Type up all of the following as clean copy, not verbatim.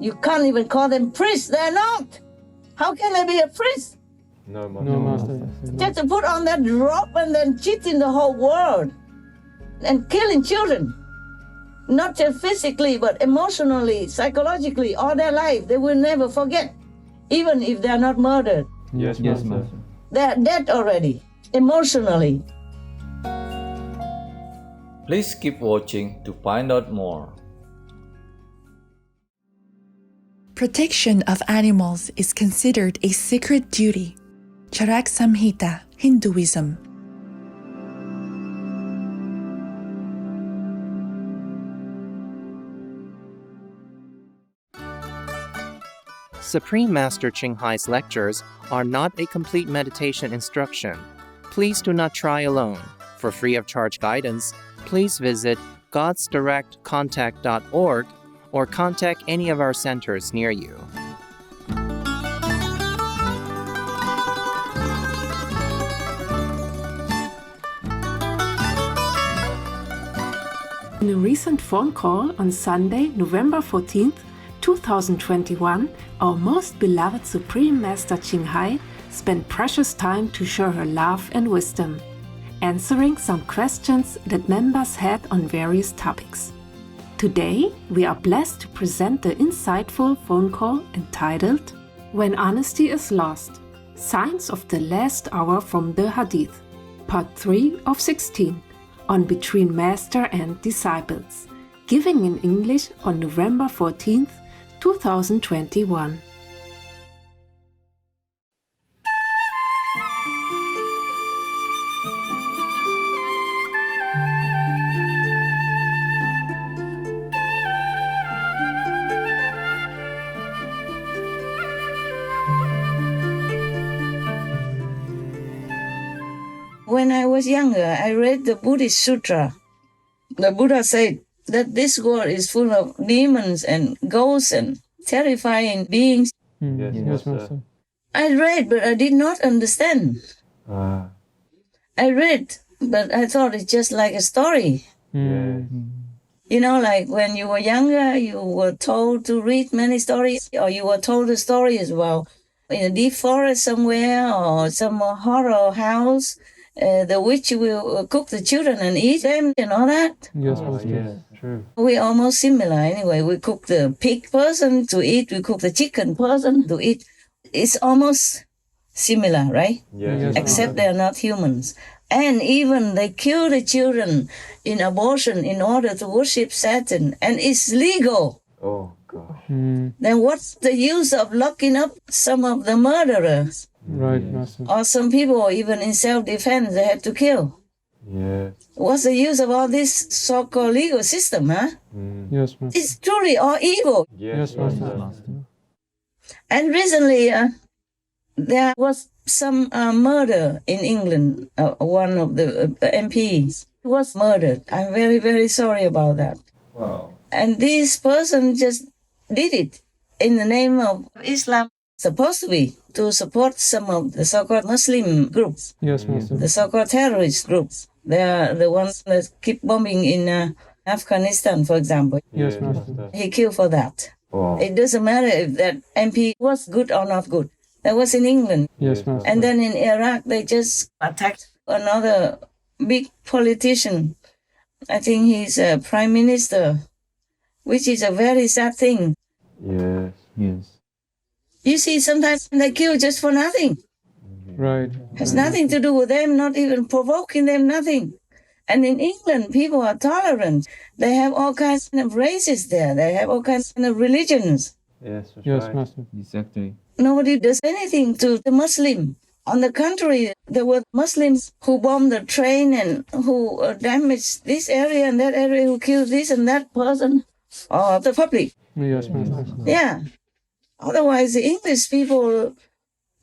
You can't even call them priests. They're not. How can they be a priest? No, Master. Just to put on that robe and then cheating the whole world and killing children. Not just physically, but emotionally, psychologically, all their life. They will never forget, even if they're not murdered. Yes, Master. They're dead already, emotionally. Please keep watching to find out more. Protection of animals is considered a sacred duty. Charak Samhita, Hinduism. Supreme Master Ching Hai's lectures are not a complete meditation instruction. Please do not try alone. For free of charge guidance, please visit godsdirectcontact.org or contact any of our centers near you. In a recent phone call on Sunday, November 14th, 2021, our most beloved Supreme Master Ching Hai spent precious time to show her love and wisdom, answering some questions that members had on various topics. Today, we are blessed to present the insightful phone call entitled When Honesty is Lost, Signs of the Last Hour from the Hadith, Part 3 of 16, on Between Master and Disciples, given in English on November 14th, 2021. When I was younger, I read the Buddhist Sutra. The Buddha said that this world is full of demons and ghosts and terrifying beings. Yes, Master. I read, but I did not understand. Ah. I read, but I thought it's just like a story. Yes. You know, like when you were younger, you were told to read many stories, or you were told a story as well. In a deep forest somewhere, or some horror house, the witch will cook the children and eat them and all that. Yes, Master. Yes, true. We're almost similar anyway. We cook the pig person to eat, we cook the chicken person to eat. It's almost similar, right? Yes. Except they're not humans. And even they kill the children in abortion in order to worship Satan, and it's legal. Oh, gosh. Then what's the use of locking up some of the murderers? Right, Master. Or some people, even in self-defense, they had to kill. Yes. What's the use of all this so-called legal system, huh? Yes, Master. It's truly all evil. Yes, Master. And recently, there was some murder in England. One of the MPs was murdered. I'm very, very sorry about that. Wow. And this person just did it in the name of Islam. Supposed to be to support some of the so-called Muslim groups, Yes, Master. the so-called terrorist groups. They are the ones that keep bombing in Afghanistan, for example. Yes, Master. He killed for that. Wow. It doesn't matter if that MP was good or not good. That was in England. Yes, Master. And then in Iraq, they just attacked another big politician. I think he's a prime minister, which is a very sad thing. Yes. You see, sometimes they kill just for nothing. Right. Has nothing to do with them, not even provoking them, nothing. And in England, people are tolerant. They have all kinds of races there. They have all kinds of religions. Yes, right. Master. Exactly. Nobody does anything to the Muslim. On the contrary, there were Muslims who bombed the train and who damaged this area and that area, who killed this and that person, or the public. Yes, Master. Yeah. Otherwise, the English people,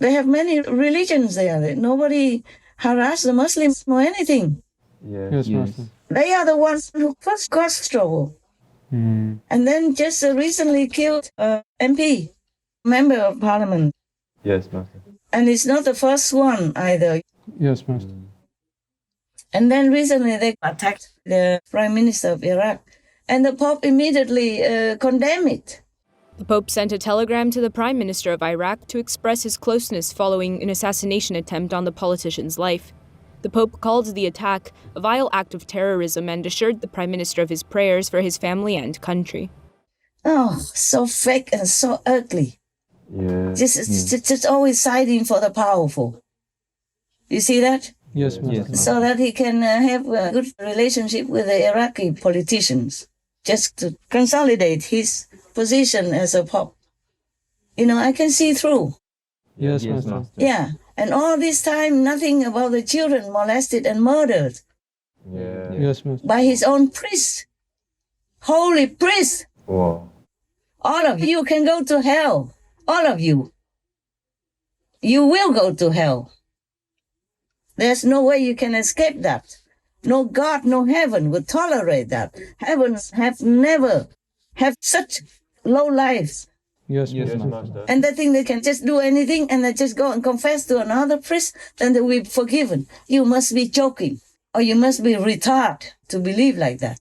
they have many religions there. Nobody harass the Muslims or anything. Yes, Master. They are the ones who first caused trouble. And then just recently killed MP, member of parliament. Yes, Master. And it's not the first one either. Yes, Master. And then recently they attacked the prime minister of Iraq. And the Pope immediately condemned it. The Pope sent a telegram to the Prime Minister of Iraq to express his closeness following an assassination attempt on the politician's life. The Pope called the attack a vile act of terrorism and assured the Prime Minister of his prayers for his family and country. Oh, so fake and so ugly. Yeah. Just always siding for the powerful. You see that? Yes, Master. So that he can have a good relationship with the Iraqi politicians, just to consolidate his position as a Pope. You know, I can see through. Yes, Master. Yeah, and all this time, nothing about the children molested and murdered Yeah. Yes, Master. by his own priest, holy priest. Wow. All of you can go to hell. All of you. You will go to hell. There's no way you can escape that. No God, no heaven would tolerate that. Heavens have never have such low lives. Yes, Master. And they think they can just do anything and they just go and confess to another priest, then they will be forgiven. You must be joking or you must be retarded to believe like that.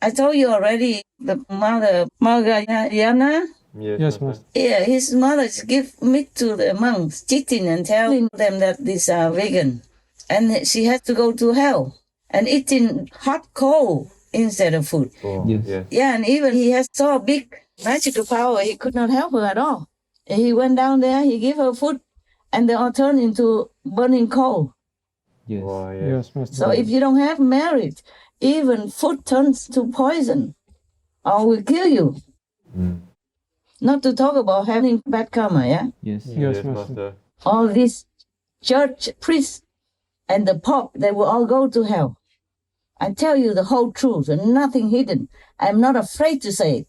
I told you already, the mother, Margayana, Yes, Master. yeah, his mother give meat to the monks, cheating and telling them that these are vegan. And she had to go to hell and eating hot coal instead of food. Oh, Yes. Yeah, and even he has so big magical power, he could not help her at all. He went down there, he gave her food, and they all turned into burning coal. Yes. Wow, yes, Master. So if you don't have merit, even food turns to poison or will kill you. Not to talk about having bad karma, yeah? Yes. Yes, Master. All these church priests and the Pope, they will all go to hell. I tell you the whole truth and nothing hidden. I'm not afraid to say it.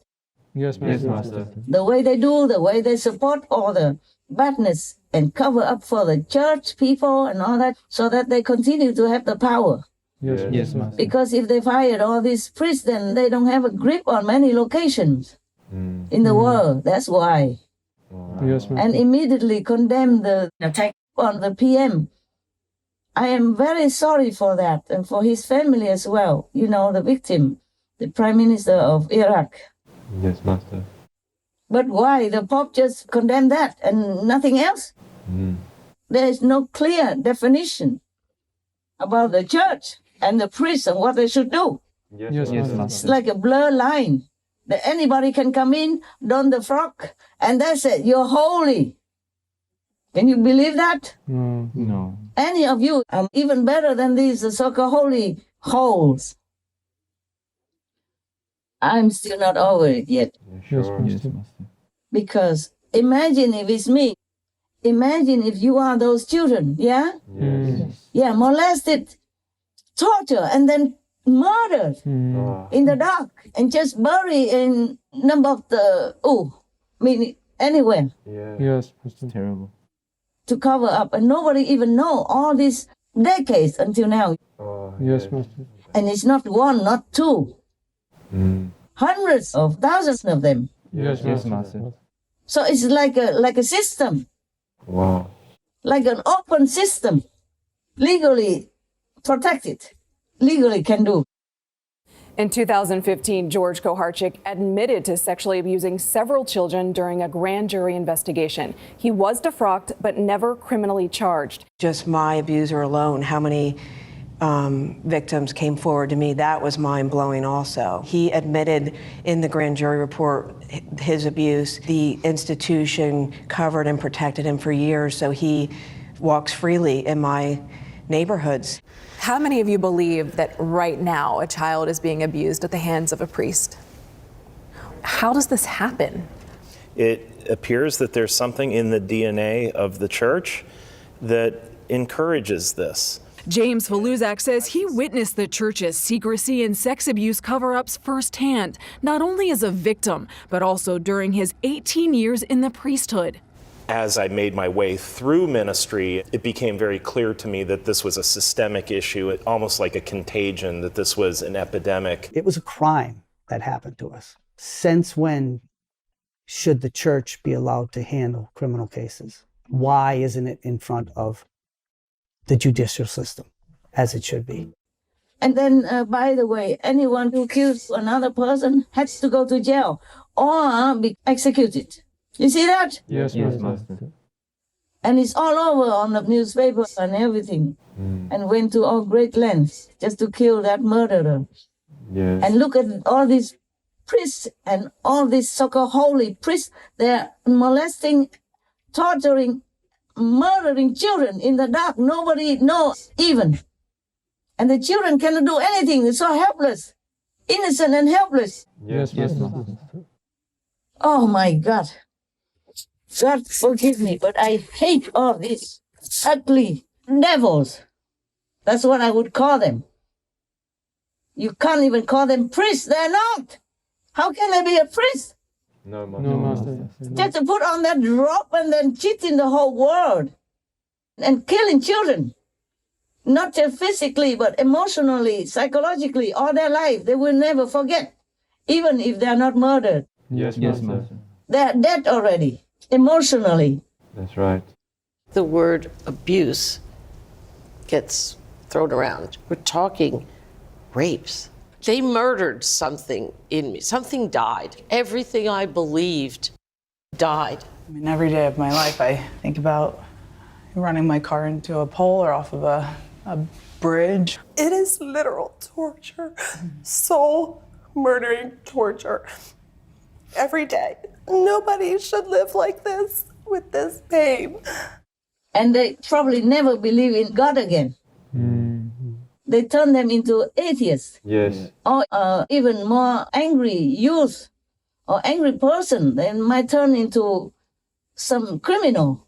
Yes, Yes, Master. Master. The way they do, the way they support all the badness and cover up for the church people and all that, so that they continue to have the power. Yes, Yes, Master. Because if they fired all these priests, then they don't have a grip on many locations in the world. That's why. Yes, Master. And immediately condemn the attack on the PM. I am very sorry for that and for his family as well. You know, the victim, the Prime Minister of Iraq. Yes, Master. But why? The Pope just condemned that and nothing else? There is no clear definition about the church and the priests and what they should do. Yes, Yes, Master. It's like a blur line that anybody can come in, don the frock, and that's it. You're holy. Can you believe that? No. No. Any of you are even better than these so-called holy holes. I'm still not over it yet. Yes, Yes, Master. Master. Because imagine if it's me. Imagine if you are those children, yeah? Yes. Yeah, molested, tortured, and then murdered Ah. in the dark and just buried in number of the, anywhere Yes. Yes, Master. Terrible. to cover up. And nobody even know all these decades until now. Oh, yes, Master. And it's not one, not two. Hundreds of thousands of them. Yes, Yes, Master. Master. So it's like a system, Wow. like an open system, legally protected, legally can do. In 2015, George Koharchik admitted to sexually abusing several children during a grand jury investigation. He was defrocked, but never criminally charged. Just my abuser alone, how many victims came forward to me, that was mind-blowing also. He admitted in the grand jury report his abuse. The institution covered and protected him for years, so he walks freely in my neighborhoods. How many of you believe that right now a child is being abused at the hands of a priest? How does this happen? It appears that there's something in the DNA of the church that encourages this. James Faluzak says he witnessed the church's secrecy and sex abuse cover-ups firsthand, not only as a victim, but also during his 18 years in the priesthood. As I made my way through ministry, it became very clear to me that this was a systemic issue, almost like a contagion, that this was an epidemic. It was a crime that happened to us. Since when should the church be allowed to handle criminal cases? Why isn't it in front of the judicial system, as it should be? And then, by the way, anyone who kills another person has to go to jail or be executed. You see that? Yes, Master. And it's all over on the newspaper and everything. And went to all great lengths just to kill that murderer. Yes. And look at all these priests and all these so-called holy priests. They're molesting, torturing, murdering children in the dark. Nobody knows even. And the children cannot do anything. They're so helpless, innocent and helpless. Yes, Master. Oh my God. God forgive me, but I hate all these ugly devils. That's what I would call them. You can't even call them priests. They're not. How can they be a priest? No, Master. Just to put on that robe and then cheating the whole world and killing children. Not just physically, but emotionally, psychologically, all their life. They will never forget, even if they're not murdered. Yes, Master. They're dead already, emotionally. That's right. The word abuse gets thrown around. We're talking rapes. They murdered something in me. Something died. Everything I believed died. I mean, every day of my life, I think about running my car into a pole or off of a bridge. It is literal torture. Soul murdering torture. Every day. Nobody should live like this, with this pain. And they probably never believe in God again. They turn them into atheists. Yes. Or even more angry youth or angry person. They might turn into some criminal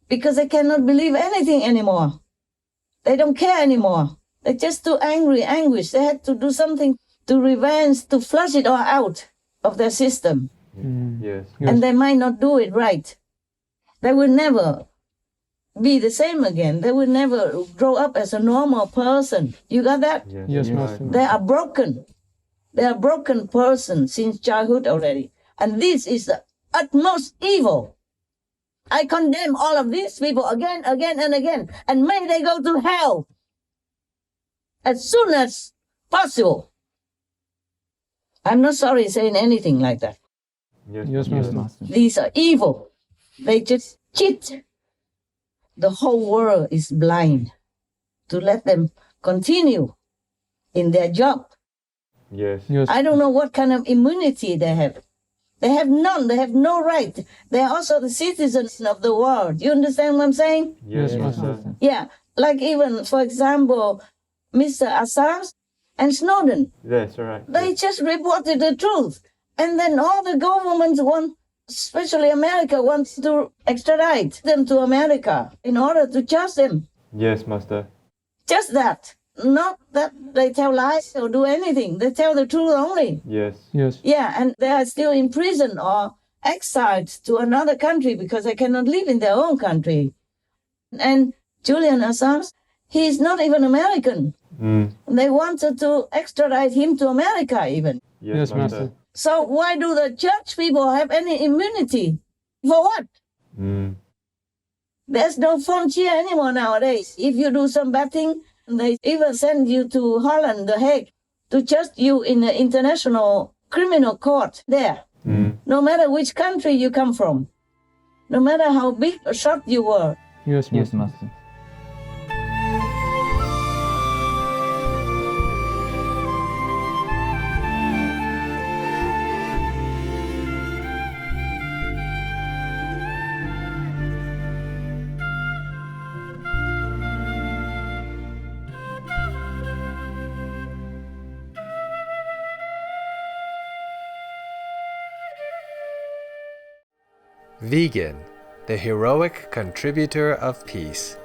because they cannot believe anything anymore. They don't care anymore. They're just too angry, anguish. They had to do something to revenge, to flush it all out of their system. Yes. And they might not do it right. They will never be the same again. They will never grow up as a normal person. You got that? Yes, Master. They are broken. They are a broken person since childhood already. And this is the utmost evil. I condemn all of these people again, and again. And may they go to hell as soon as possible. I'm not sorry saying anything like that. Yes, Master. These are evil. They just cheat. The whole world is blind to let them continue in their job. Yes. I don't know what kind of immunity they have. They have none. They have no right. They are also the citizens of the world. You understand what I'm saying? Yes, Master. Yeah. Like even, for example, Mr. Assange and Snowden. That's right. They just reported the truth. And then all the governments want, especially America, wants to extradite them to America in order to charge them. Yes, Master. Just that. Not that they tell lies or do anything. They tell the truth only. Yes. Yeah, and they are still in prison or exiled to another country because they cannot live in their own country. And Julian Assange, he is not even American. They wanted to extradite him to America even. Yes, Master. So why do the church people have any immunity? For what? There's no frontier anymore nowadays. If you do some bad thing, they even send you to Holland, The Hague, to judge you in the international criminal court there. No matter which country you come from. No matter how big or short you were. Yes, Master. Vegan, the heroic contributor of peace.